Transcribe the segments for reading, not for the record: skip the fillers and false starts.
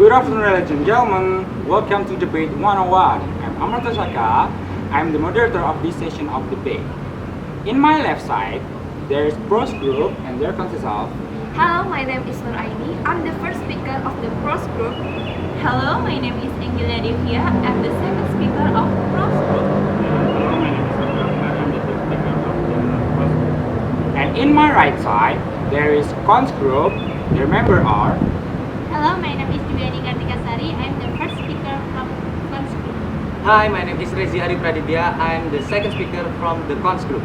Good afternoon, ladies and gentlemen. Welcome to Debate 101. I'm Amarta Saka. I'm the moderator of this session of debate. In my left side, there is Pros Group, and there consists of Hello, my name is Nur Aini. I'm the first speaker of the Pros Group. Hello, my name is Angelia Devia. I'm the second speaker of Pros Group. And in my right side, there is Cons Group. Their members are Hello, my name is Juliani Kartikasari. I'm the first speaker from Cons Group. Hi, my name is Rezi Hari Praditya. I'm the second speaker from the Cons Group.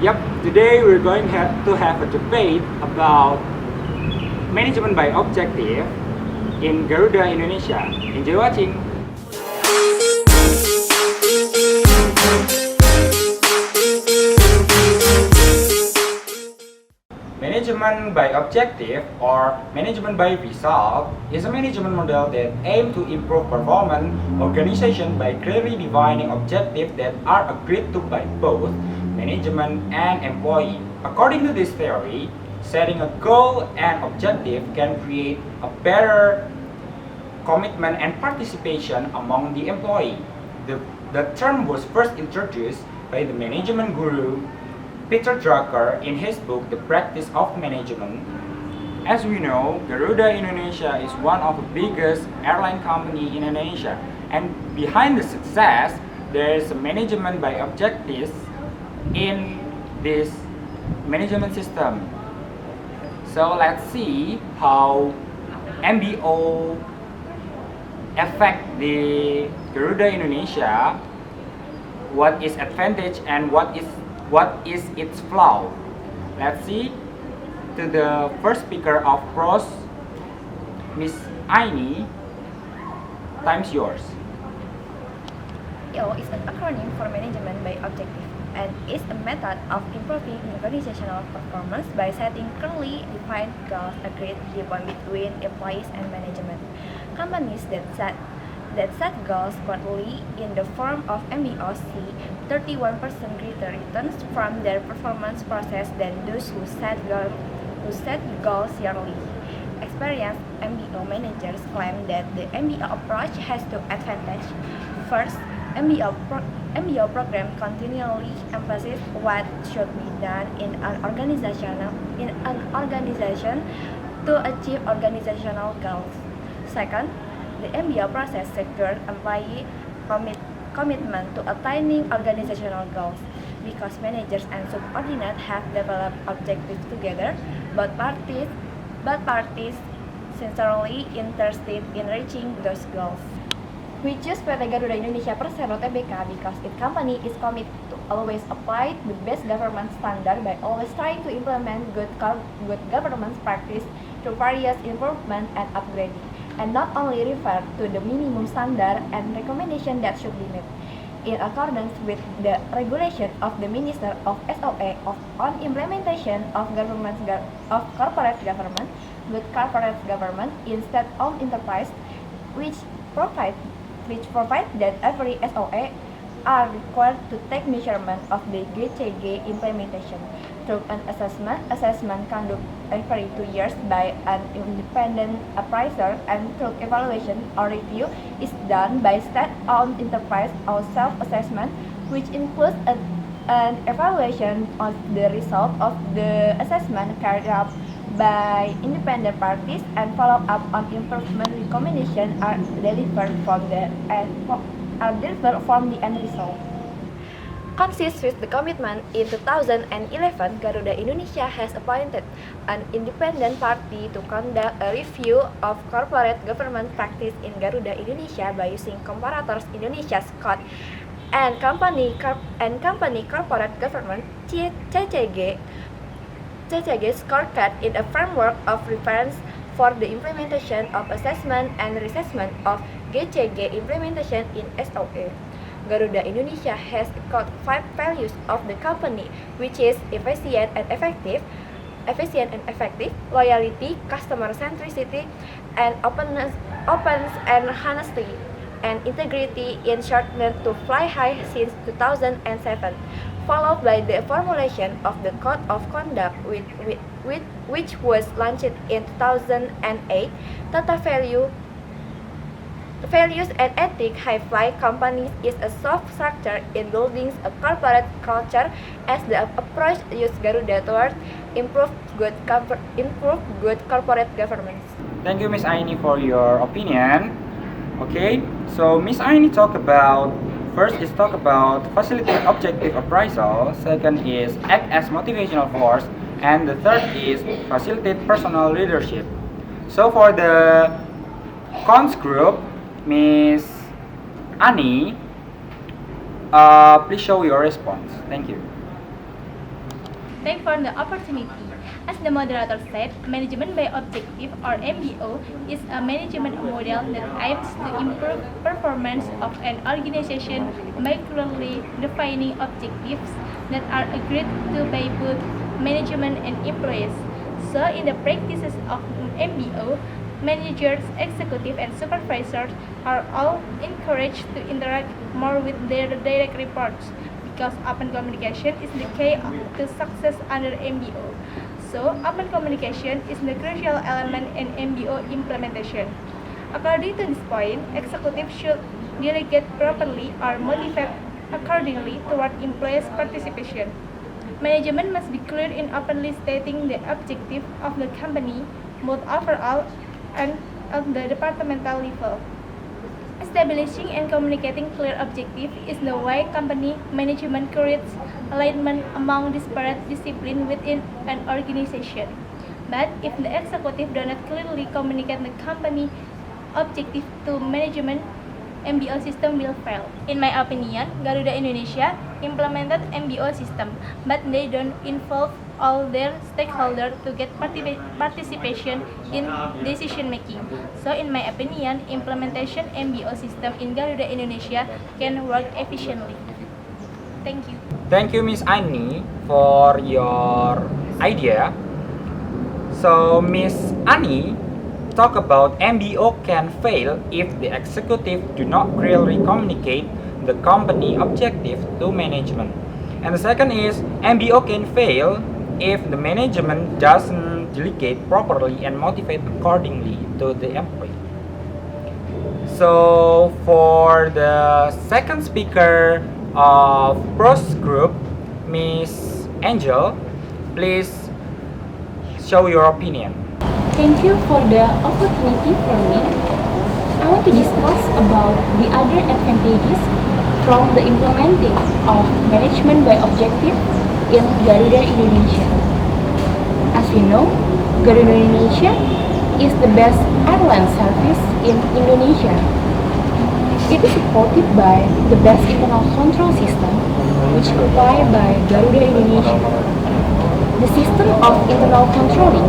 Yep, today we're going to have a debate about management by objective in Garuda Indonesia. Enjoy watching. Management by objective or management by result is a management model that aims to improve performance organization by clearly defining objectives that are agreed to by both management and employee. According to this theory, setting a goal and objective can create a better commitment and participation among the employee. The term was first introduced by the management guru Peter Drucker in his book The Practice of Management. As we know, Garuda Indonesia is one of the biggest airline company in Indonesia, and behind the success, there is a management by objectives in this management system. So let's see how MBO affect the Garuda Indonesia, what is advantage and what is its flaw. Let's see to the first speaker of Pros, Miss Aini. Time's yours. MBO is an acronym for Management by Objective and is a method of improving organizational performance by setting clearly defined goals agreed upon between employees and management. Companies that set goals quarterly in the form of MBO see 31% greater returns from their performance process than those who set goals yearly. Experienced MBO managers claim that the MBO approach has two advantages. First, MBO program continually emphasizes what should be done in an organization to achieve organizational goals. Second, the MBO process secures employee commitment to attaining organizational goals. Because managers and subordinates have developed objectives together, both parties sincerely interested in reaching those goals. We choose PT Garuda Indonesia Persero Tbk because its company is committed to always apply the best government standard by always trying to implement good governance practice through various improvement and upgrading, and not only refer to the minimum standard and recommendation that should be met. In accordance with the regulation of the Minister of SOA on implementation of corporate government, good corporate government in state-owned enterprise, which provide that every SOA are required to take measurement of the GCG implementation through an assessment conducted every 2 years by an independent appraiser, and through evaluation or review is done by state-owned enterprise or self-assessment, which includes an evaluation of the result of the assessment carried out by independent parties, and follow-up on improvement recommendations are delivered from the end result. Consistent with the commitment, in 2011, Garuda Indonesia has appointed an independent party to conduct a review of corporate government practice in Garuda Indonesia by using Comparators Indonesia's Code and Company Corporate Government (CCG) scorecard in a framework of reference for the implementation of assessment and reassessment of GCG implementation in SOA. Garuda Indonesia has got 5 values of the company, which is efficient and effective, loyalty, customer centricity, and openness and honesty, and integrity, in shortened to Fly High since 2007. Followed by the formulation of the Code of Conduct, which was launched in 2008. Data value Values and ethics high-fly companies is a soft structure in building a corporate culture as the approach used Garuda towards improve good corporate governance. Thank you, Miss Aini, for your opinion. Okay, so Miss Aini talk about facilitate objective appraisal. Second is act as motivational force, and the third is facilitate personal leadership. So for the cons group, Miss Ani, please show your response. Thank you. Thanks for the opportunity. As the moderator said, management by objective or MBO is a management model that aims to improve performance of an organization by clearly defining objectives that are agreed to by both management and employees. So, in the practices of MBO, managers, executives, and supervisors are all encouraged to interact more with their direct reports because open communication is the key to success under MBO. So, open communication is the crucial element in MBO implementation. According to this point, executives should delegate properly or motivate accordingly toward employees' participation. Management must be clear in openly stating the objective of the company, both overall and at the departmental level. Establishing and communicating clear objectives is the way company management creates alignment among disparate disciplines within an organization. But if the executive do not clearly communicate the company objective to management, MBO system will fail. In my opinion, Garuda Indonesia implemented MBO system, but they don't involve all their stakeholders to get participation in decision making. So in my opinion, implementation MBO system in Garuda Indonesia can work efficiently. Thank you. Thank you, Miss Ani, for your idea. So, Miss Ani talk about MBO can fail if the executive do not clearly communicate the company objective to management. And the second is MBO can fail if the management doesn't delegate properly and motivate accordingly to the employee. So for the second speaker of pros group, Miss Angel, please show your opinion. Thank you for the opportunity for me. I want to discuss about the other advantages from the implementing of management by objective in Garuda Indonesia. As you know, Garuda Indonesia is the best airline service in Indonesia. It is supported by the best internal control system which provided by Garuda Indonesia. The system of internal controlling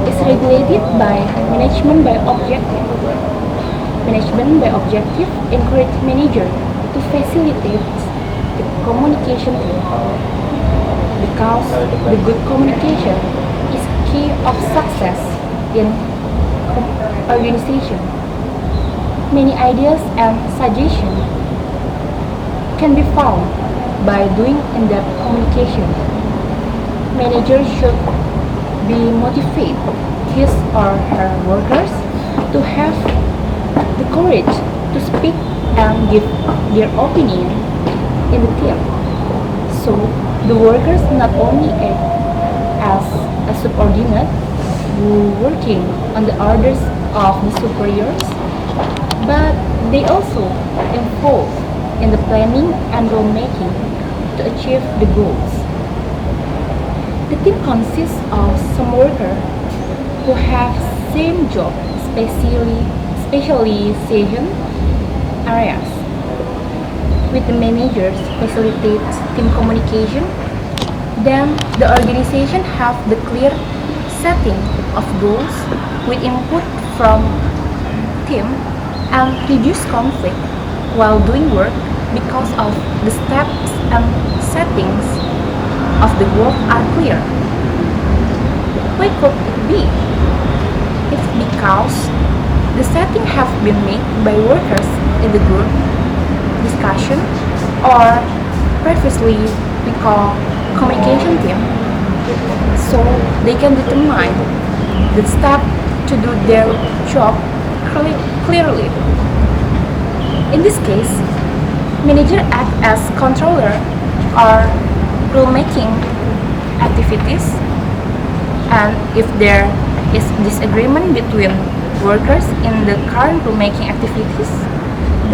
is regulated by management by objective. Management by objective encourage manager to facilitate the communication because the good communication is key of success in organization. Many ideas and suggestions can be found by doing in-depth communication. Managers should be motivate his or her workers to have the courage to speak and give their opinion in the team. So the workers not only act as a subordinate who working on the orders of the superiors, but they also involved in the planning and rule making to achieve the goals. The team consists of some workers who have same job, specialization areas. With the managers facilitate team communication, then the organization have the clear setting of goals with input from team and reduce conflict while doing work because of the steps and settings of the work are clear. Why could it be? It's because the setting have been made by workers in the group discussion or previously we call communication team, so they can determine the step to do their job clearly. In this case, manager act as controller or rulemaking activities, and if there is disagreement between workers in the current rulemaking activities,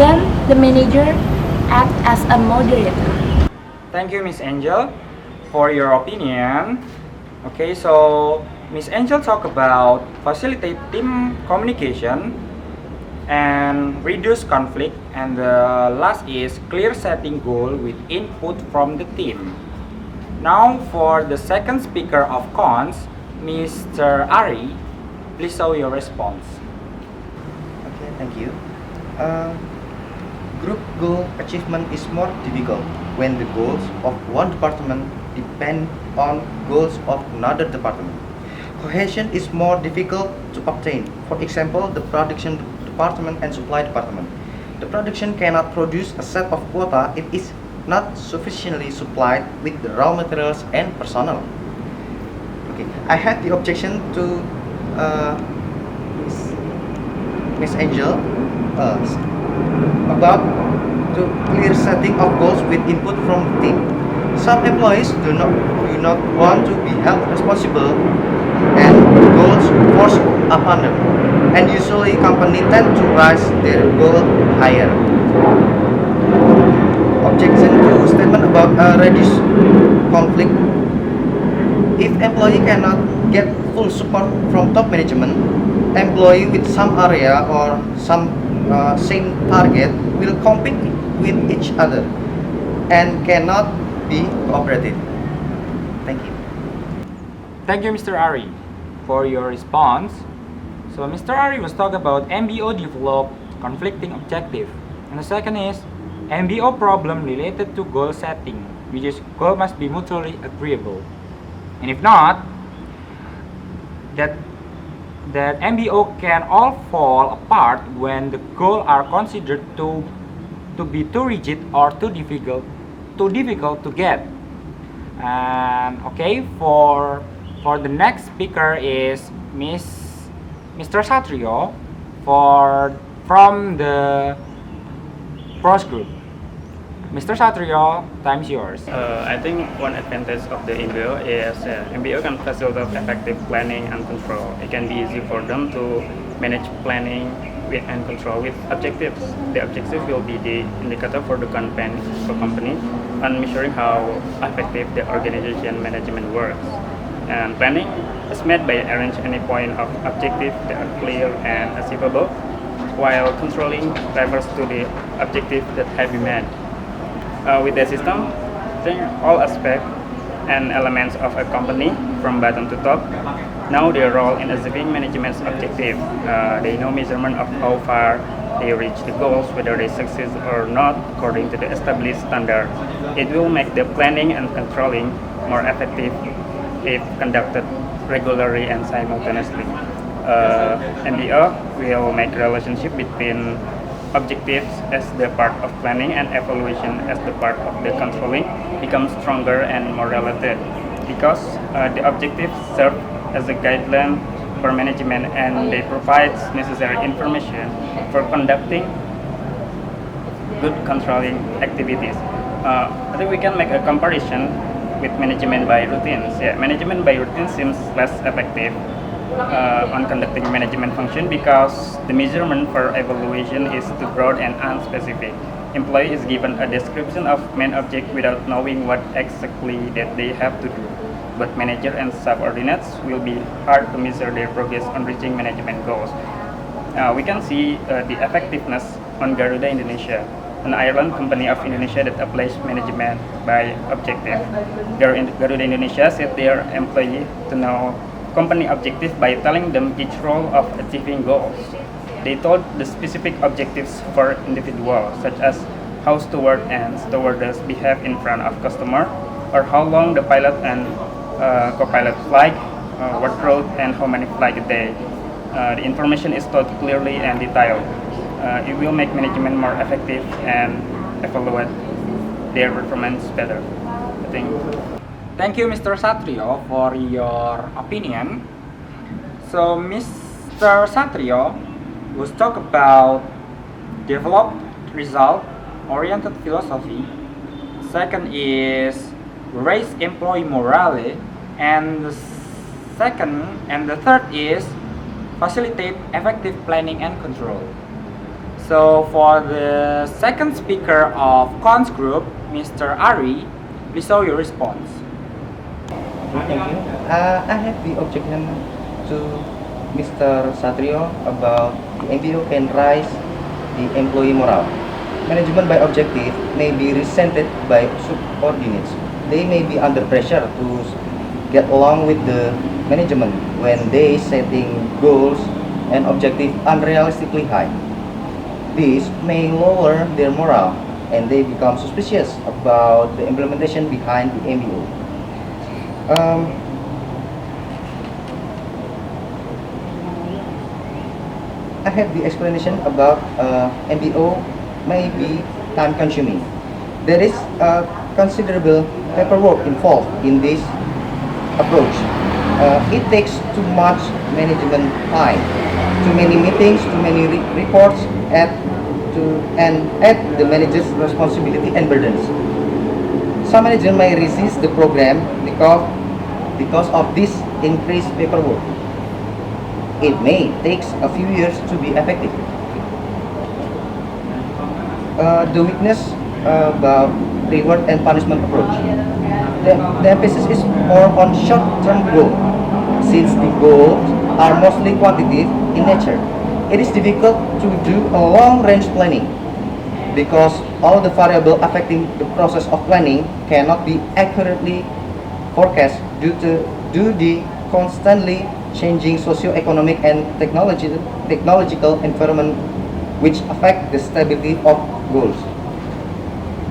then the manager act as a moderator. Thank you, Miss Angel, for your opinion. Okay, so Miss Angel talk about facilitate team communication and reduce conflict, and the last is clear setting goal with input from the team. Now for the second speaker of cons, Mr. Ari, please show your response. Okay, thank you. Group goal achievement is more difficult when the goals of one department depend on goals of another department. Cohesion is more difficult to obtain. For example, the production department and supply department. The production cannot produce a set of quota if it is not sufficiently supplied with the raw materials and personnel. Okay, I had the objection to Miss Angel about the clear setting of goals with input from the team. Some employees do not want to be held responsible and goals forced upon them, and usually companies tend to raise their goal higher. Objection to statement about reduce conflict. If employee cannot get full support from top management, employee with some area or some same target will compete with each other and cannot be cooperative. Thank you. Thank you, Mr. Ari, for your response. So Mr. Ari was talking about MBO develop conflicting objective, and the second is MBO problem related to goal setting, which is goal must be mutually agreeable, and if not, that MBO can all fall apart when the goals are considered to be too rigid or too difficult to get. And okay, for the next speaker is Mr. Satrio from the pros group. Mr. Satrio, time's yours. I think one advantage of the MBO is MBO can facilitate effective planning and control. It can be easy for them to manage planning and control with objectives. The objective will be the indicator for the company and measuring how effective the organization management works. And planning is made by arrange any point of objective that are clear and achievable, while controlling refers to the objective that have been met. With the system, I think all aspects and elements of a company, from bottom to top, know their role in achieving management's objective. They know measurement of how far they reach the goals, whether they succeed or not according to the established standard. It will make the planning and controlling more effective if conducted regularly and simultaneously. MBO will make relationship between objectives as the part of planning and evaluation as the part of the controlling becomes stronger and more related, because the objectives serve as a guideline for management and they provide necessary information for conducting good controlling activities. I think we can make a comparison with management by routines. Yeah, management by routine seems less effective on conducting management function because the measurement for evaluation is too broad and unspecific. Employee is given a description of main object without knowing what exactly that they have to do. But manager and subordinates will be hard to measure their progress on reaching management goals. We can see the effectiveness on Garuda Indonesia, an airline company of Indonesia that applies management by objective. Garuda Indonesia set their employee to know company objective by telling them each role of achieving goals. They told the specific objectives for individuals, such as how steward and stewardess behave in front of customer, or how long the pilot and co-pilot fly, what route and how many flight a day. The information is told clearly and detailed. It will make management more effective and evaluate their performance better. I think. Thank you, Mr. Satrio, for your opinion. So, Mr. Satrio was talk about develop result-oriented philosophy. Second is raise employee morale, and the third is facilitate effective planning and control. So for the second speaker of Cons Group, Mr. Ari, please show your response. Thank you. I have the objection to Mr. Satrio about the MBO can raise the employee morale. Management by objective may be resented by subordinates. They may be under pressure to get along with the management when they setting goals and objectives unrealistically high. This may lower their morale and they become suspicious about the implementation behind the MBO. I have the explanation about MBO may be time consuming. There is considerable paperwork involved in this approach. It takes too much management time, too many meetings, too many reports, and add the manager's responsibility and burdens. Some managers may resist the program because of this increased paperwork. It may take a few years to be effective. The weakness about reward and punishment approach. The emphasis is more on short-term goal. Since the goals are mostly quantitative in nature, it is difficult to do a long-range planning because all the variables affecting the process of planning cannot be accurately forecast due to the constantly changing socio-economic and technological environment which affect the stability of goals.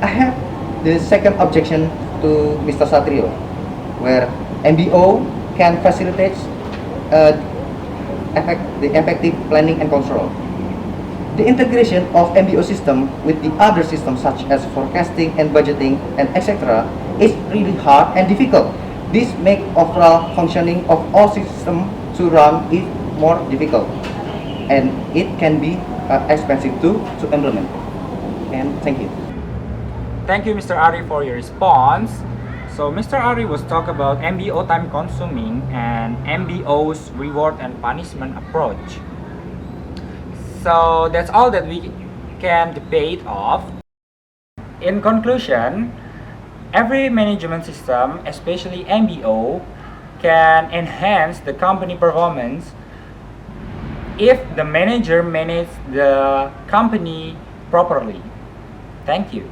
I have the second objection to Mr. Satrio, where MBO can facilitate the effective planning and control. The integration of MBO system with the other systems such as forecasting and budgeting and etc. is really hard and difficult. This makes overall functioning of all systems to run is more difficult, and it can be expensive to implement. And thank you. Thank you, Mr. Ari, for your response. So, Mr. Ari was talk about MBO time consuming and MBO's reward and punishment approach. So, that's all that we can debate of. In conclusion, every management system, especially MBO, can enhance the company performance if the manager manages the company properly. Thank you.